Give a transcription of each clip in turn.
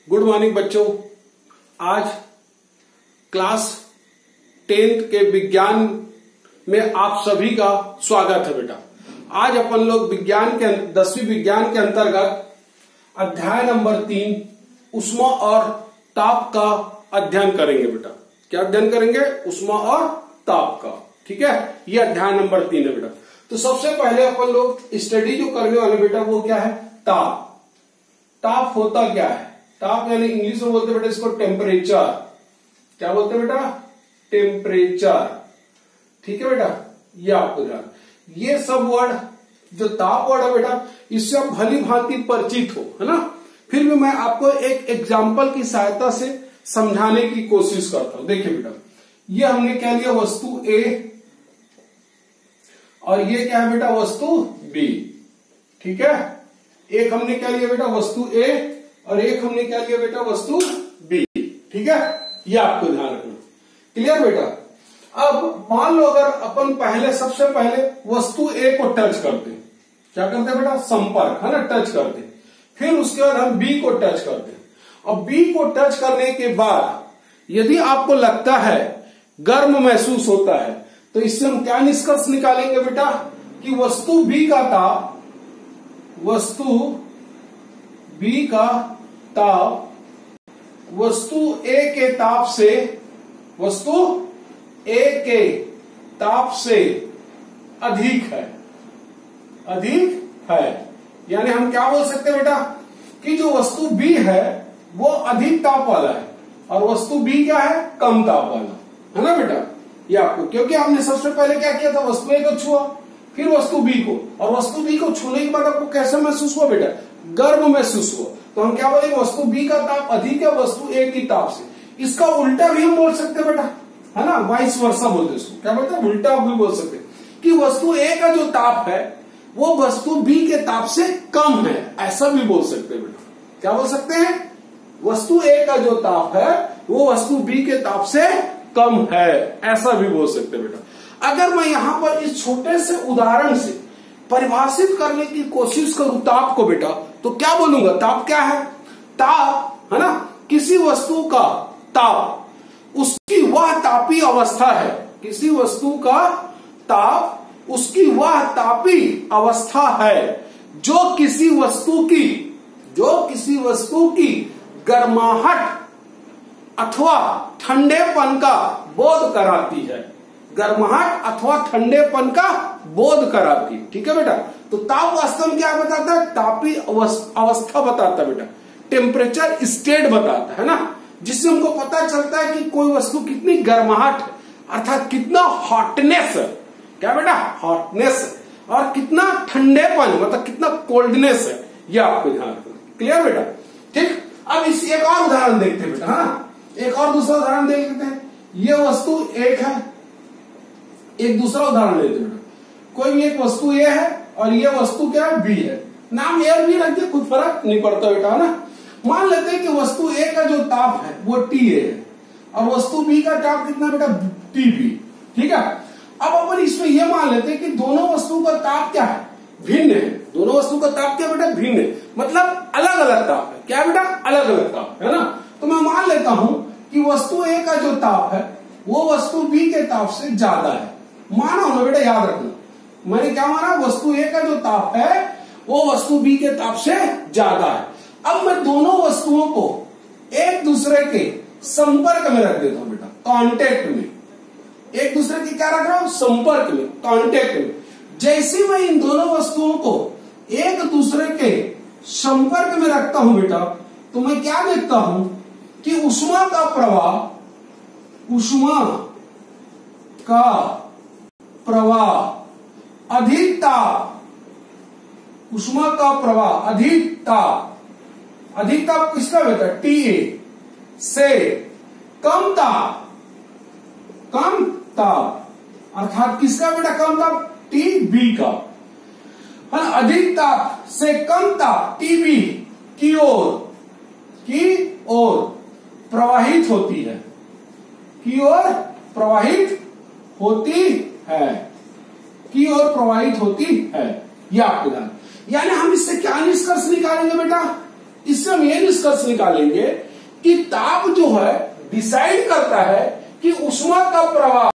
Good morning बच्चों। आज class 10th के विज्ञान में आप सभी का स्वागत है बेटा। आज अपन लोग विज्ञान के 10वीं विज्ञान के अंतर्गत अध्याय नंबर 3 ऊष्मा और ताप का अध्ययन करेंगे बेटा। क्या अध्ययन करेंगे? ऊष्मा और ताप का। ठीक है, ये अध्याय नंबर 3 है बेटा। तो सबसे पहले अपन लोग स्टडी जो करने वाले बेटा वो क्या है? ताप। ताप होता क्या है? ताप यानी इंग्लिश में बोलते बेटा इसको टेम्परेचर। क्या बोलते बेटा? टेम्परेचर। ठीक है बेटा, ये आपको ध्यान। ये सब वर्ड जो ताप वर्ड है बेटा, इससे आप भली भांति परिचित हो, है ना। फिर भी मैं आपको एक एग्जाम्पल की सहायता से समझाने की कोशिश करता हूं। देखिए बेटा, ये हमने क्या लिया? वस्तु ए, और ये क्या है बेटा? वस्तु बी। ठीक है, एक हमने क्या लिया बेटा? वस्तु ए, और एक हमने क्या लिया बेटा? वस्तु बी। ठीक है, ये आपको ध्यान रखना। क्लियर बेटा? अब मान लो अगर अपन सबसे पहले वस्तु ए को टच करते हैं, क्या करते हैं बेटा? संपर्क, है ना, टच करते हैं। फिर उसके बाद हम बी को टच करते हैं, और बी को टच करने के बाद यदि आपको लगता है गर्म महसूस होता है, तो इससे हम क्या निष्कर्ष निकालेंगे बेटा? कि वस्तु बी का ताप, वस्तु बी का ताप वस्तु ए के ताप से, वस्तु ए के ताप से अधिक है। अधिक है यानी हम क्या बोल सकते हैं बेटा? कि जो वस्तु बी है वो अधिक ताप वाला है, और वस्तु बी क्या है? कम ताप वाला, है ना बेटा। ये आपको, क्योंकि हमने सबसे पहले क्या किया था? वस्तु ए को छुआ, फिर वस्तु बी को, और वस्तु बी को छूने के बाद आपको कैसा महसूस हुआ बेटा? गर्म महसूस हुआ। तो हम क्या बोलेंगे? वस्तु बी का ताप अधिक है वस्तु ए की ताप से। इसका उल्टा भी हम बोल सकते हैं बेटा, है ना, वाइस वर्सा बोलते हैं इसको। क्या बोलते हैं? उल्टा भी बोल सकते हैं कि वस्तु ए का जो ताप है वो वस्तु बी के ताप से कम है, ऐसा भी बोल सकते हैं बेटा। क्या बोल सकते हैं? वस्तु ए का जो ताप है वो वस्तु बी के ताप से कम है, ऐसा भी बोल सकते हैं बेटा। अगर मैं यहां पर इस छोटे से उदाहरण से परिभाषित करने की कोशिश करूं ताप को बेटा, तो क्या बोलूंगा? ताप क्या है? ताप, है ना, किसी वस्तु का ताप उसकी वह तापी अवस्था है। किसी वस्तु का ताप उसकी वह तापी अवस्था है जो किसी वस्तु की गर्माहट अथवा ठंडेपन का बोध कराती है। गर्माहट अथवा ठंडेपन का बोध कराती है। ठीक है बेटा। तो ताप वास्तव में क्या बताता है? तापी अवस्था बताता है बेटा, टेम्परेचर स्टेट बताता है ना, जिससे हमको पता चलता है कि कोई वस्तु कितनी गर्माहट है, अर्थात कितना हॉटनेस है। क्या बेटा? हॉटनेस, और कितना ठंडेपन, मतलब कितना कोल्डनेस है। ये आपको ध्यान रखना। क्लियर बेटा? ठीक। अब इस एक और उदाहरण देखते हैं बेटा, हाँ, एक और दूसरा उदाहरण देख लेते हैं। ये वस्तु एक है, एक दूसरा उदाहरण लेते हैं। कोई भी एक वस्तु ए है और ये वस्तु क्या है? बी है। नाम ए और बी रख दिया, कोई फर्क नहीं पड़ता बेटा, है ना। मान लेते हैं कि वस्तु ए का जो ताप है वो टी ए है, और वस्तु बी का ताप कितना बेटा? T B. ठीक है। अब अपन इसमें यह मान लेते हैं कि दोनों वस्तु का ताप क्या है? भिन्न है। दोनों वस्तु का ताप क्या बेटा? भिन्न है, मतलब अलग अलग ताप है। क्या बेटा? अलग अलग ताप है ना। तो मैं मान लेता हूं कि वस्तु ए का जो ताप है वो वस्तु बी के ताप से ज्यादा है। माना ना बेटा, याद रखना, मैंने क्या माना? वस्तु ए का जो ताप है वो वस्तु बी के ताप से ज्यादा है। अब मैं दोनों वस्तुओं को एक दूसरे के संपर्क में रख देता हूं बेटा, कांटेक्ट में। एक दूसरे की क्या रख रहा हूं? संपर्क में, कांटेक्ट में। जैसे मैं इन दोनों वस्तुओं को एक दूसरे के संपर्क में रखता हूं बेटा, तो मैं क्या देखता हूं कि ऊष्मा का प्रवाह अधिक ताप, ऊष्मा का प्रवाह अधिक ताप किसका बेटा? टी ए से कम ताप अर्थात किसका बेटा? कम ताप? टी बी का। अधिक ताप से कम ताप टी बी की ओर प्रवाहित होती है, की ओर प्रवाहित होती है। यह आपको ध्यान। यानी हम इससे क्या निष्कर्ष निकालेंगे बेटा? इससे हम ये निष्कर्ष निकालेंगे कि ताप जो है डिसाइड करता है कि ऊष्मा का प्रवाह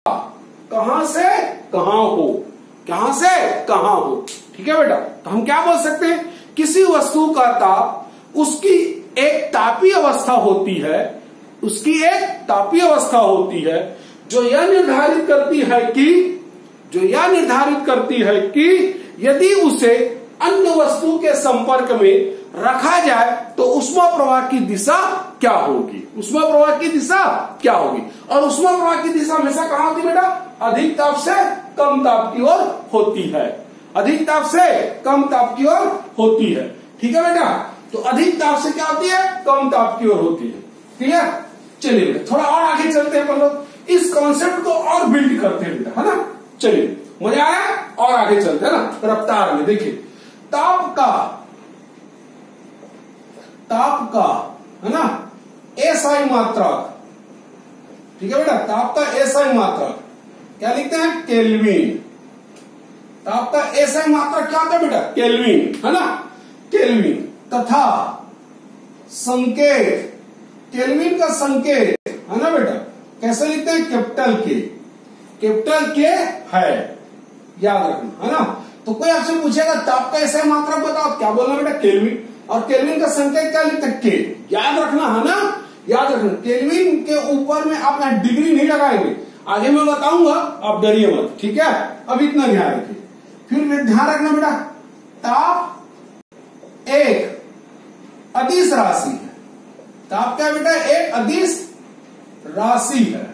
कहां से कहां हो, कहां से कहां हो। ठीक है बेटा, तो हम क्या बोल सकते हैं, किसी वस्तु का ताप उसकी एक तापीय अवस्था होती है, उसकी एक तापीय अवस्था होती है जो यह निर्धारित करती है कि यदि उसे अन्य वस्तु के संपर्क में रखा जाए तो ऊष्मा प्रवाह की दिशा क्या होगी, ऊष्मा प्रवाह की दिशा क्या होगी। और ऊष्मा प्रवाह की दिशा हमेशा कहां होती है बेटा, अधिक ताप से कम ताप की ओर होती है, अधिक ताप से कम ताप की ओर होती है। ठीक है बेटा, तो अधिक ताप से क्या होती है, कम ताप की ओर होती है। ठीक है, चलिए बेटा थोड़ा और आगे चलते हैं, मतलब इस कॉन्सेप्ट को और बिल्ड करते हैं बेटा, है ना। चलिए मजा आया, और आगे चलते हैं ना रफ्तार में। देखिए ताप का है ना एसआई मात्रक, ठीक है बेटा, ताप का एसआई मात्रक क्या लिखते हैं, केल्विन। ताप का एसआई मात्रक क्या होता है बेटा, केल्विन, है ना, केल्विन। तथा संकेत, केल्विन का संकेत है ना बेटा, कैसे लिखते हैं, कैपिटल के है, याद रखना, है ना। तो कोई आपसे पूछेगा ताप का एसआई मात्रक बताओ, क्या बोलना बेटा, केल्विन। और केल्विन का संकेत क्या लिखते हैं, के, याद रखना, है ना, याद रखना। केल्विन के ऊपर में आप डिग्री नहीं लगाएंगे, आगे मैं बताऊंगा, आप डरिए मत, ठीक है। अब इतना ध्यान रखिए, फिर ध्यान रखना बेटा, ताप एक अदिश राशि है, ताप क्या बेटा, एक अदिश राशि है,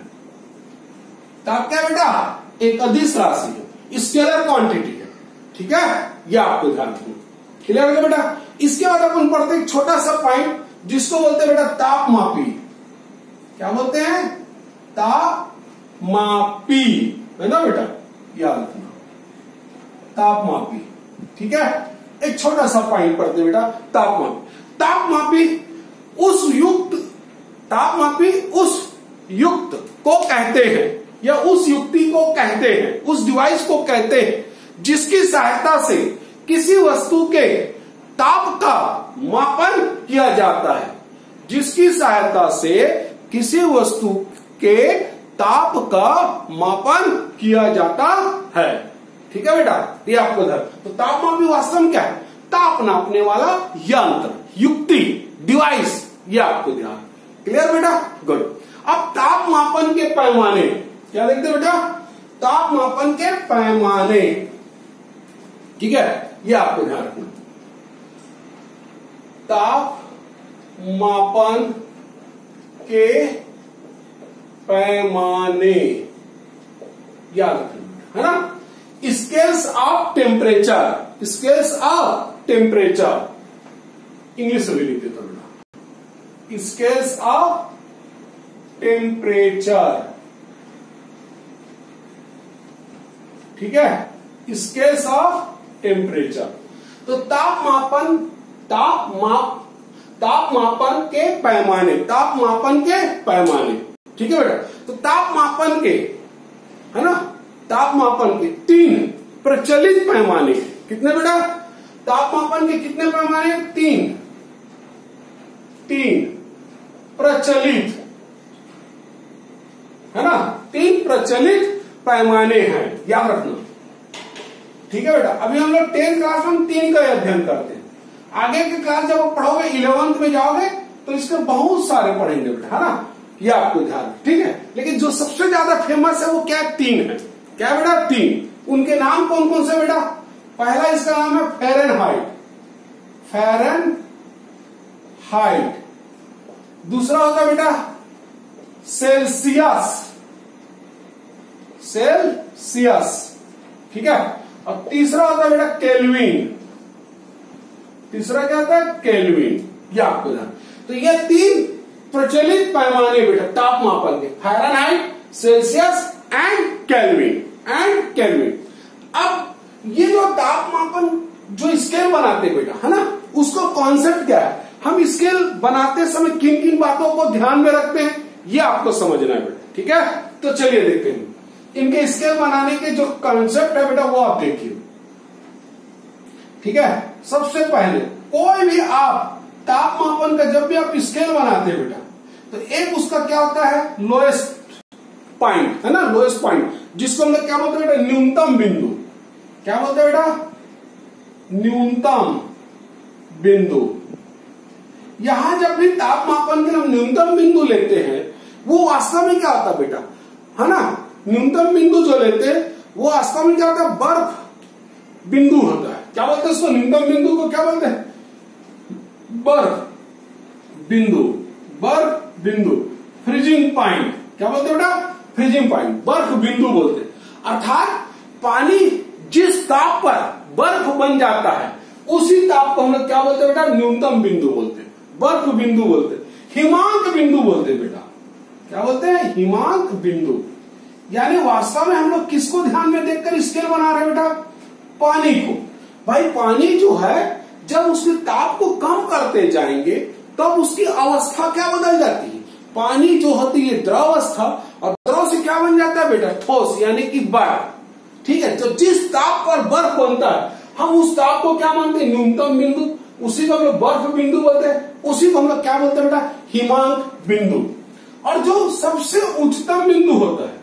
ताप क्या बेटा, एक अदिश राशि है, स्केलर क्वांटिटी है। ठीक है, यह आपको ध्यान रखना, क्लियर हो गया बेटा। इसके बाद अपन पढ़ते हैं छोटा सा पॉइंट जिसको बोलते हैं बेटा तापमापी। क्या बोलते हैं, तापमापी, है ना बेटा, याद रखना, तापमापी। ठीक है, एक छोटा सा पॉइंट पढ़ते हैं बेटा, तापमापी उस युक्त को कहते हैं, या उस युक्ति को कहते हैं, उस डिवाइस को कहते हैं जिसकी सहायता से किसी वस्तु के ताप का मापन किया जाता है, जिसकी सहायता से किसी वस्तु के ताप का मापन किया जाता है। ठीक है बेटा, ये आपको ध्यान। तो तापमापी वास्तव में क्या है, ताप नापने वाला यंत्र, युक्ति, डिवाइस, ये आपको ध्यान। क्लियर बेटा, गुड। अब ताप मापन के पैमाने क्या देखते हैं बेटा, ताप मापन के पैमाने, ठीक है, ये आपको ध्यान रखना। ताप मापन के पैमाने याद रखना, है ना। Scales of temperature, scales of temperature, English में भी लिख देता बेटा, स्केल्स ऑफ टेम्परेचर, ठीक है, स्केल्स ऑफ टेम्परेचर। तो तापमापन के पैमाने, तापमापन के पैमाने, ठीक है बेटा। तो तापमापन के, है ना, तापमापन के 3 प्रचलित पैमाने, कितने बेटा, तापमापन के कितने पैमाने, 3 प्रचलित, है ना, 3 प्रचलित पैमाने हैं, याद रखना। ठीक है बेटा, अभी हम लोग 10th क्लास में 3 का अध्ययन करते हैं। आगे की क्लास जब आप पढ़ोगे 11th में जाओगे तो इसके बहुत सारे पढ़ेंगे बेटा, है ना, ये आपको ध्यान, ठीक है। लेकिन जो सबसे ज्यादा फेमस है वो क्या है, 3 है। क्या बेटा, 3। उनके नाम कौन कौन से बेटा, पहला इसका नाम है फ़ारेनहाइट, दूसरा होगा बेटा सेल्सियस, ठीक है, और तीसरा होता है बेटा केल्विन, तीसरा क्या होता है, केल्विन, ये आपको ध्यान। तो ये 3 प्रचलित पैमाने बेटा तापमापन के, फ़ारेनहाइट, सेल्सियस एंड केल्विन, अब ये जो तापमापन जो स्केल बनाते हैं बेटा, है ना, उसका कॉन्सेप्ट क्या है, हम स्केल बनाते समय किन किन बातों को ध्यान में रखते हैं, ये आपको समझना है बेटा, ठीक है। तो चलिए देखते हैं इनके स्केल बनाने के जो कॉन्सेप्ट है बेटा, वो आप देखिए, ठीक है। सबसे पहले कोई भी आप तापमापन का जब भी आप स्केल बनाते हैं बेटा, तो एक उसका क्या होता है, लोएस्ट पॉइंट है ना, लोएस्ट पॉइंट, जिसको हम लोग क्या बोलते हैं बेटा, न्यूनतम बिंदु। क्या बोलते हैं बेटा, न्यूनतम बिंदु। यहां जब भी तापमापन के हम न्यूनतम बिंदु लेते हैं, वो वास्तव में क्या होता है बेटा, है ना, न्यूनतम बिंदु जो लेते हैं वो वास्तव में क्या होता है, बर्फ बिंदु होता है। क्या बोलते हैं उसको, न्यूनतम बिंदु को क्या बोलते हैं, बर्फ बिंदु, बर्फ बिंदु, फ्रीजिंग पॉइंट। क्या बोलते हैं बेटा, फ्रीजिंग पॉइंट, बर्फ बिंदु बोलते हैं। अर्थात पानी जिस ताप पर बर्फ बन जाता है उसी ताप को हम लोग क्या बोलते हैं बेटा, न्यूनतम बिंदु बोलते हैं, बर्फ बिंदु बोलते हैं, हिमांक बिंदु बोलते हैं बेटा। क्या बोलते हैं, हिमांक बिंदु। यानी वास्तव में हम लोग किसको ध्यान में देखकर स्केल बना रहे हैं बेटा, पानी को। भाई पानी जो है जब उसके ताप को कम करते जाएंगे तब उसकी अवस्था क्या बदल जाती है, पानी जो होती है द्रव अवस्था, और द्रव से क्या बन जाता है बेटा, ठोस, यानी कि बर्फ। ठीक है, तो जिस ताप पर बर्फ बनता है हम उस ताप को क्या मानते हैं, न्यूनतम बिंदु, उसी को हम लोग बर्फ बिंदु बोलते हैं, उसी को हम लोग क्या बोलते हैं बेटा, हिमांक बिंदु। और जो सबसे उच्चतम बिंदु होता है,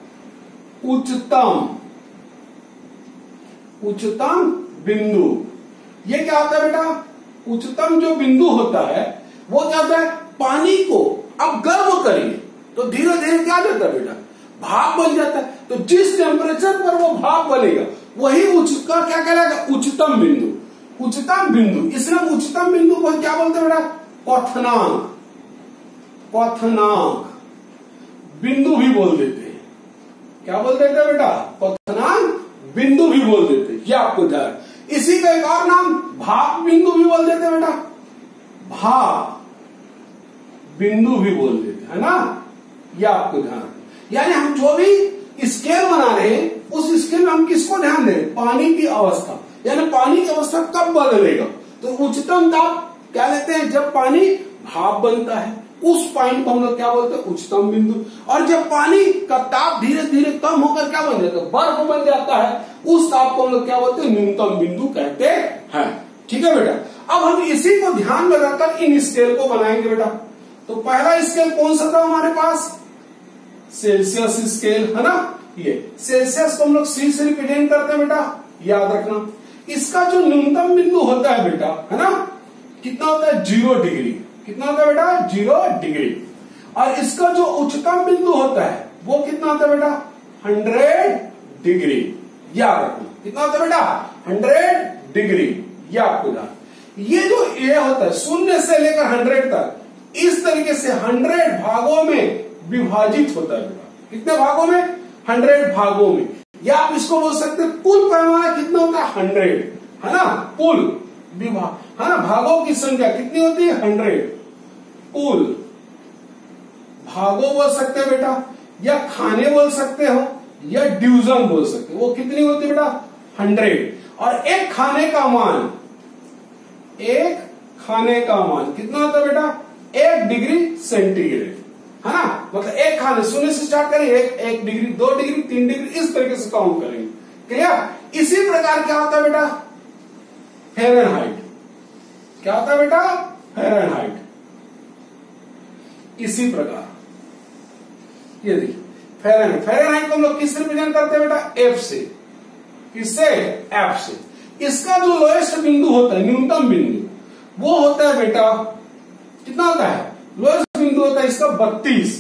उच्चतम बिंदु, ये क्या होता है बेटा, उच्चतम जो बिंदु होता है वो क्या होता है, पानी को अब गर्म करिए तो धीरे धीरे क्या जाता है बेटा, भाप बन जाता है। तो जिस टेम्परेचर पर वो भाप बनेगा वही का क्या कहलाएगा, उच्चतम बिंदु। उच्चतम बिंदु, इसलिए हम उच्चतम बिंदु को क्या बोलते हैं बेटा, क्वथनांक, क्वथनांक बिंदु भी बोल देते हैं। क्या बोल देते हैं बेटा, क्वथनांक बिंदु भी बोल देते हैं, ये आपको ध्यान। इसी का एक और नाम भाप बिंदु भी बोल देते हैं बेटा, भाप बिंदु भी बोल देते हैं, है ना, ये आपको ध्यान। यानी हम जो भी स्केल बना रहे हैं उस स्केल में हम किसको ध्यान दें, पानी की अवस्था, यानी पानी की अवस्था कब बदलेगा। तो उच्चतम ताप क्या लेते हैं, जब पानी भाप बनता है, उस पॉइंट को हम लोग क्या बोलते हैं, उच्चतम बिंदु। और जब पानी का ताप धीरे धीरे कम होकर क्या बन जाता है, बर्फ बन जाता है, उस ताप को हम लोग क्या बोलते हैं, न्यूनतम बिंदु कहते हैं। ठीक है बेटा, अब हम इसी को ध्यान में रखकर इन स्केल को बनाएंगे बेटा। तो पहला स्केल कौन सा था हमारे पास, सेल्सियस स्केल, है ना। ये सेल्सियस को हम लोग सी से रिप्रेजेंट करते हैं बेटा, याद रखना। इसका जो न्यूनतम बिंदु होता है बेटा, है ना, कितना होता है, 0 डिग्री। कितना होता है बेटा, 0 डिग्री। और इसका जो उच्चतम बिंदु होता है वो कितना होता है बेटा, 100 डिग्री। याद रखना, कितना होता है बेटा, 100 डिग्री। ये आपको ध्यान, ये जो ए होता है 0 से लेकर 100 तक, इस तरीके से 100 भागों में विभाजित होता है बेटा। कितने भागों में, 100 भागों में। या आप इसको बोल सकते हैं कुल पैमाना कितना होता है, 100, है ना, कुल विभाग, है ना, भागों की संख्या कितनी होती है, 100। कुल भागों बोल सकते हैं बेटा, या खाने बोल सकते हो, या डिवीजन बोल सकते हो। वो कितनी होती है बेटा, 100। और एक खाने का मान, एक खाने का मान कितना होता है बेटा, 1 डिग्री सेंटीग्रेड, है ना। मतलब एक खाने 0 से स्टार्ट करेंगे, 1 डिग्री, 2 डिग्री, 3 डिग्री, इस तरीके से काउंट करेंगे। क्लियर। इसी प्रकार क्या होता है बेटा, फ़ारेनहाइट। क्या होता है बेटा, फ़ारेनहाइट। इसी प्रकार ये देखिए फ़ारेनहाइट, फ़ारेनहाइट को हम लोग किससे रिप्रेजेंट करते हैं बेटा, एफ से। किससे, एफ से। इसका जो लोएस्ट बिंदु होता है, न्यूनतम बिंदु, वो होता है बेटा, कितना होता है, लोएस्ट बिंदु होता है इसका 32।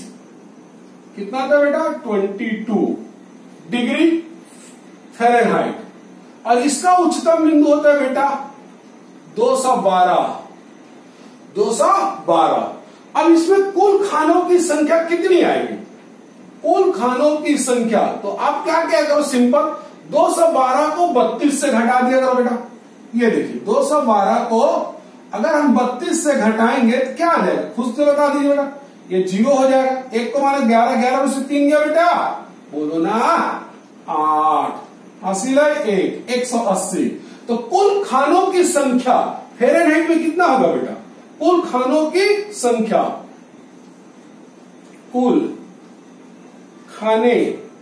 कितना होता है बेटा, 22 डिग्री फ़ारेनहाइट। और इसका उच्चतम बिंदु होता है बेटा 212। 212। अब इसमें कुल खानों की संख्या कितनी आएगी, कुल खानों की संख्या, तो आप क्या क्या करो, सिंपल 212 को 32 से घटा दिया करो बेटा। ये देखिए 212 को अगर हम 32 से घटाएंगे तो क्या आ जाएगा, खुद से बता दीजिए बेटा, ये 0 हो जाएगा। एक को माने 11, 11 में से 3 गया बेटा, बोलो ना 8, हासिल है 1, 180। तो कुल खानों की संख्या फ़ारेनहाइट में कितना होगा बेटा, कुल खानों की संख्या, कुल खाने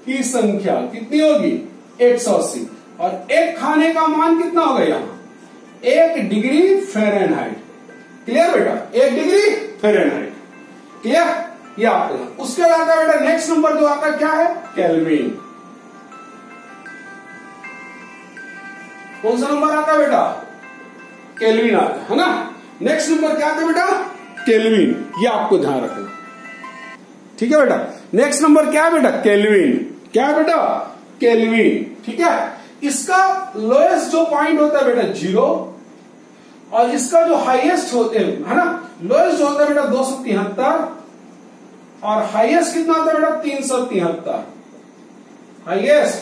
की संख्या कितनी होगी, 180। और एक खाने का मान कितना होगा यहाँ, 1 डिग्री फ़ारेनहाइट। क्लियर बेटा, 1 डिग्री फ़ारेनहाइट। क्लियर, ये आपका। उसके बाद आता है बेटा नेक्स्ट नंबर जो आता है क्या है, केल्विन। कौन सा नंबर आता है बेटा, केल्विन आता है ना। नेक्स्ट नंबर क्या आता है बेटा, केल्विन, ये आपको ध्यान रखना। ठीक है बेटा, नेक्स्ट नंबर क्या है बेटा, केल्विन। क्या है बेटा, केल्विन। ठीक है, इसका लोएस्ट जो पॉइंट होता है बेटा 0, और इसका जो हाईएस्ट होते है ना, लोएस्ट जो होता है बेटा 273, और हाईएस्ट कितना होता है बेटा 373। हाईएस्ट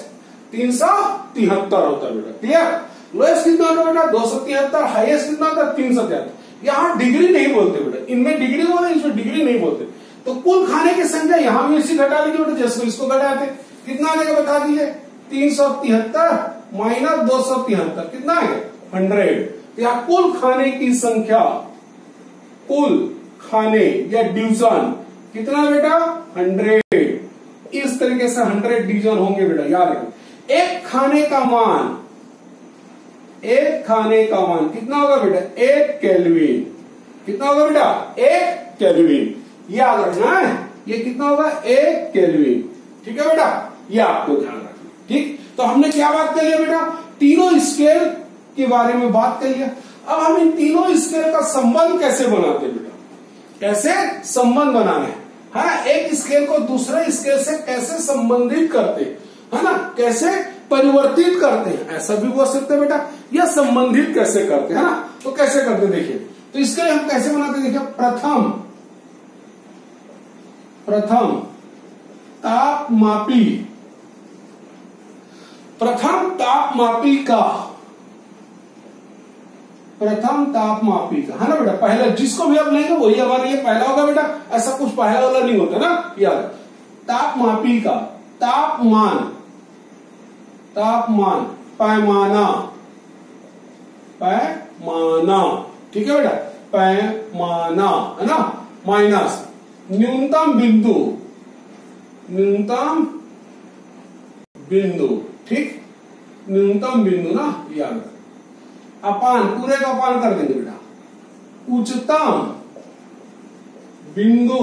373 होता है बेटा। क्लियर, लोएस्ट कितना होता है बेटा 273, हाईएस्ट कितना होता है 373। यहां डिग्री नहीं बोलते बेटा, इनमें डिग्री बोलते, इसमें डिग्री नहीं बोलते। तो कुल खाने की संख्या यहां भी इसी घटा लीजिए बेटा, जैसे इसको घटाते कितना आएगा बता दीजिए, 373 माइनस 273 कितना आएगा 100। तो यहां कुल खाने की संख्या, कुल खाने या डिवीजन कितना बेटा 100। इस तरीके से 100 डिवीजन होंगे बेटा, याद रखना। एक खाने का मान, एक खाने का मान कितना होगा बेटा 1 केल्विन। कितना होगा बेटा 1 केल्विन, याद रखना है। ये कितना होगा 1 केल्विन। ठीक है बेटा, ये आपको ध्यान रखना। ठीक, तो हमने क्या बात कर लिया बेटा, तीनों स्केल के बारे में बात कर लिया। अब हम इन तीनों स्केल का संबंध कैसे बनाते बेटा, कैसे संबंध बनाना है, हाँ, एक स्केल को दूसरे स्केल से कैसे संबंधित करते है ना, कैसे परिवर्तित करते हैं, ऐसा भी बोल सकते हैं बेटा, या संबंधित कैसे करते है ना। तो कैसे करते देखिए, तो इसके लिए हम कैसे बनाते देखिए, प्रथम तापमापी, प्रथम तापमापी का, प्रथम तापमापी का है ना बेटा, पहला जिसको भी आप लेंगे वही हमारे लिए पहला होगा बेटा, ऐसा कुछ पहला वाला नहीं होता ना, याद। तापमापी का, तापमान, तापमान, पैमाना, पैमाना, ठीक है बेटा, पैमाना है ना, माइनस न्यूनतम बिंदु, न्यूनतम बिंदु, ठीक, न्यूनतम बिंदु ना, याद। अपान, पूरे का अपान कर देंगे बेटा, उच्चतम बिंदु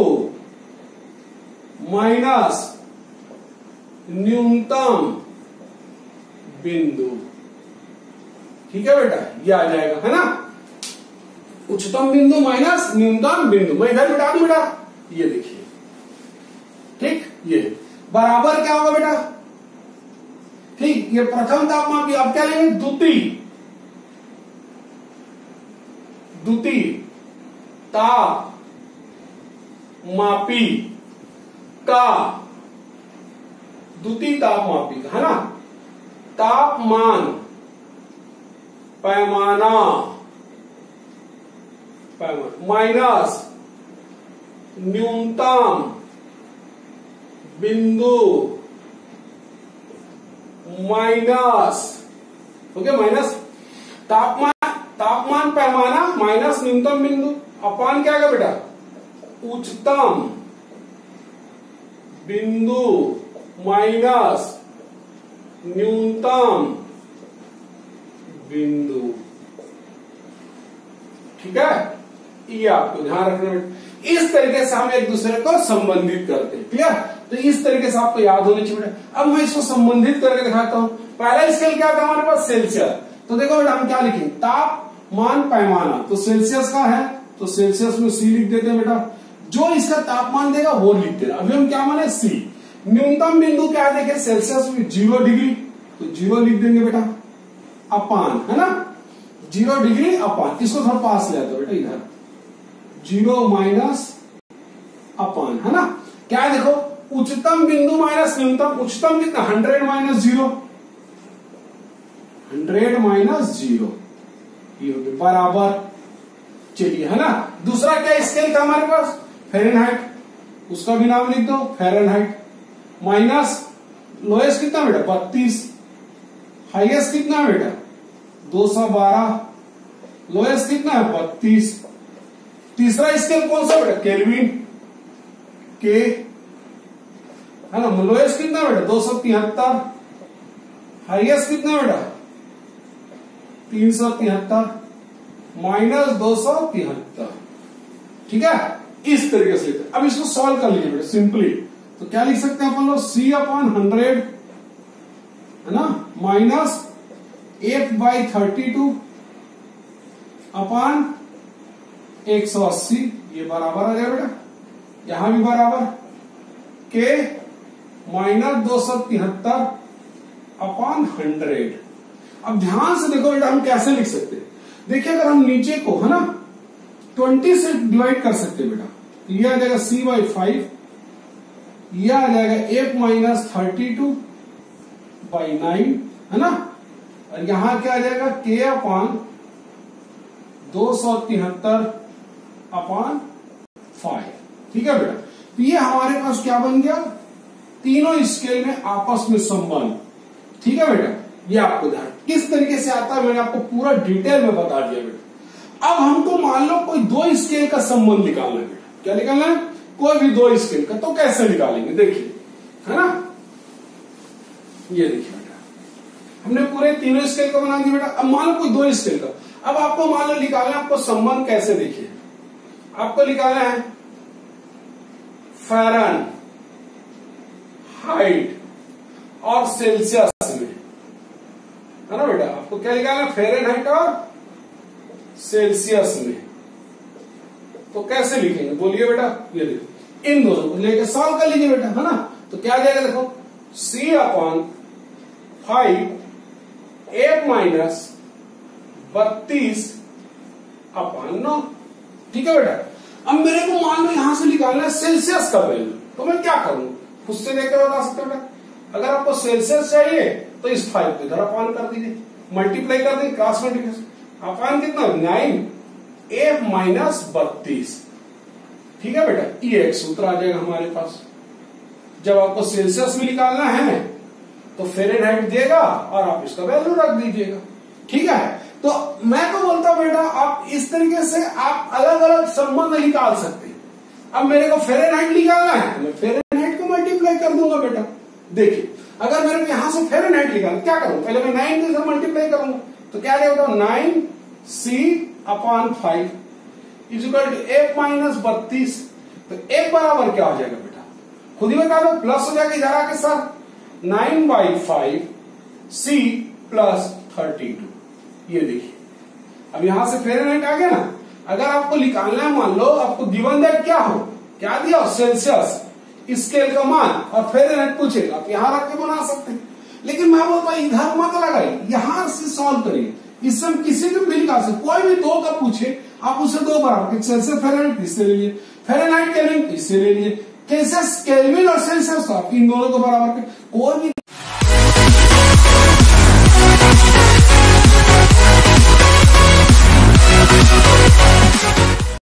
माइनस न्यूनतम बिंदु। ठीक है बेटा, ये आ जाएगा है ना, उच्चतम बिंदु माइनस न्यूनतम बिंदु। मैं इधर बिठा दूं बेटा, ये देखिए, ठीक, ये बराबर क्या होगा बेटा, ठीक, ये प्रथम तापमान, आप क्या लेंगे, द्वितीय, द्वितीय ताप मापी का, द्वितीय तापमापी का है ना, तापमान, पैमाना, पैमाना माइनस न्यूनतम बिंदु माइनस, ओके, माइनस तापमान, तापमान पैमाना माइनस न्यूनतम बिंदु, अपान क्या है बेटा, उच्चतम बिंदु माइनस न्यूनतम बिंदु। ठीक है, ये आपको ध्यान रखना है। इस तरीके से हम एक दूसरे को संबंधित करते हैं। क्लियर, तो इस तरीके से आपको याद होनी चाहिए बेटा। अब मैं इसको संबंधित करके दिखाता हूं। पहला स्केल क्या था हमारे पास, सेल्सियस। तो देखो बेटा हम क्या लिखेंगे, तापमान पैमाना, तो सेल्सियस का है तो सेल्सियस में सी लिख देते हैं बेटा, जो इसका तापमान देगा वो लिख देना। अभी हम क्या माने, सी। न्यूनतम बिंदु क्या है देखे, सेल्सियस में 0 डिग्री, तो 0 लिख देंगे बेटा, अपान है ना, 0 डिग्री अपान, इसको थोड़ा पास ले आता बेटा इधर, 0 माइनस अपान है ना, क्या है देखो, उच्चतम बिंदु माइनस न्यूनतम, उच्चतम कितना 100 माइनस 0, 100 माइनस 0, ये हो गया बराबर। चलिए है ना, दूसरा क्या स्केल था हमारे पास, फ़ारेनहाइट, उसका भी नाम लिख दो, फ़ारेनहाइट, माइनस लोएस्ट कितना बेटा 32, हाईएस्ट कितना है बेटा 212, लोएस्ट कितना है 32। तीसरा स्केल कौन सा बेटा, केल्विन के है ना, लोएस्ट कितना बेटा 273, हाईएस्ट कितना बेटा 373, -273। ठीक है, इस तरीके से लिखते हैं। अब इसको सॉल्व कर लीजिए बेटा सिंपली। तो क्या लिख सकते हैं अपन लोग, C/100 है ना, माइनस F/32 अपॉन 180, ये बराबर आ जाए बेटा, यहां भी बराबर के -273 अपॉन 100। अब ध्यान से देखो बेटा हम कैसे लिख सकते हैं। देखिए अगर हम नीचे को है ना 20 से डिवाइड कर सकते हैं बेटा, तो यह आ जाएगा C/5, यह आ जाएगा F-32/9 है ना, और यहां क्या आ जाएगा K अपॉन 273 अपॉन 5। ठीक है बेटा, तो ये हमारे पास क्या बन गया, तीनों स्केल में आपस में संबंध। ठीक है बेटा, ये आपको ध्यान किस तरीके से आता है मैंने आपको पूरा डिटेल में बता दिया बेटा। अब हमको मान लो कोई दो स्केल का संबंध निकालना है बेटा, क्या निकालना है, कोई भी दो स्केल का, तो कैसे निकालेंगे देखिए, है ना, ये देखिए बेटा हमने पूरे तीनों स्केल का बना दिया बेटा। अब मान लो कोई दो स्केल का, अब आपको मान लो निकालना है, आपको संबंध कैसे, देखिए आपको निकालना है फ़ारेनहाइट और सेल्सियस में, है ना बेटा, आपको क्या निकालना है, फ़ारेनहाइट और सेल्सियस में। तो कैसे लिखेंगे बोलिए बेटा, ये देखो इन दोनों को लेकर सॉल्व कर लीजिए बेटा, है ना। तो क्या आ जाएगा देखो, C/5 F-32/9। ठीक है बेटा, अब मेरे को मान लो यहां से निकालना है सेल्सियस का वैल्यू, तो मैं क्या करूं, खुद से देखकर बता सकते हो बेटा। अगर आपको सेल्सियस चाहिए तो इस 5 को इधर अपान कर दीजिए, मल्टीप्लाई कर दीजिए, क्रॉस मल्टीप्लिकेशन, अपान कितना 9F-32। ठीक है बेटा, ये एक सूत्र आ जाएगा हमारे पास। जब आपको सेल्सियस में निकालना है तो फ़ारेनहाइट देगा और आप इसका वैल्यू रख दीजिएगा। ठीक है, तो मैं तो बोलता हूं बेटा आप इस तरीके से आप अलग अलग संबंध निकाल सकते हैं। अब मेरे को फ़ारेनहाइट निकालना है तो मैं फ़ारेनहाइट को मल्टीप्लाई कर दूंगा बेटा। देखिए अगर मेरे को यहां से फ़ारेनहाइट निकालना, क्या करूं, पहले मैं 9 के साथ मल्टीप्लाई करूंगा, तो क्या रहेगा 9C/5 इक्वल टू F-32। तो F बराबर क्या हो जाएगा बेटा, खुद ही बता दो, प्लस हो जाएगा इधर आके सर 9/5C+32। ये देखिए अब यहां से फ़ारेनहाइट आ गया ना। अगर आपको निकालना है, मान लो आपको गिवन दैट क्या हो, क्या दिया, सेल्सियस स्केल का मान और फ़ारेनहाइट पूछेगा, आप यहां रख के बना सकते हैं। लेकिन मैं बोलता हूं इधर मत लगाइए, यहां से सॉल्व करिए। इससे हम किसी को भी निकाल सकते, कोई भी दो का पूछे आप उससे दो बराबर, सेल्सियस फ़ारेनहाइट इससे ले लीजिए, फ़ारेनहाइट केल्विन इससे ले लीजिए, कैसे केल्विन और सेल्सियस तो आप इन दोनों को बराबर कर, कोई भी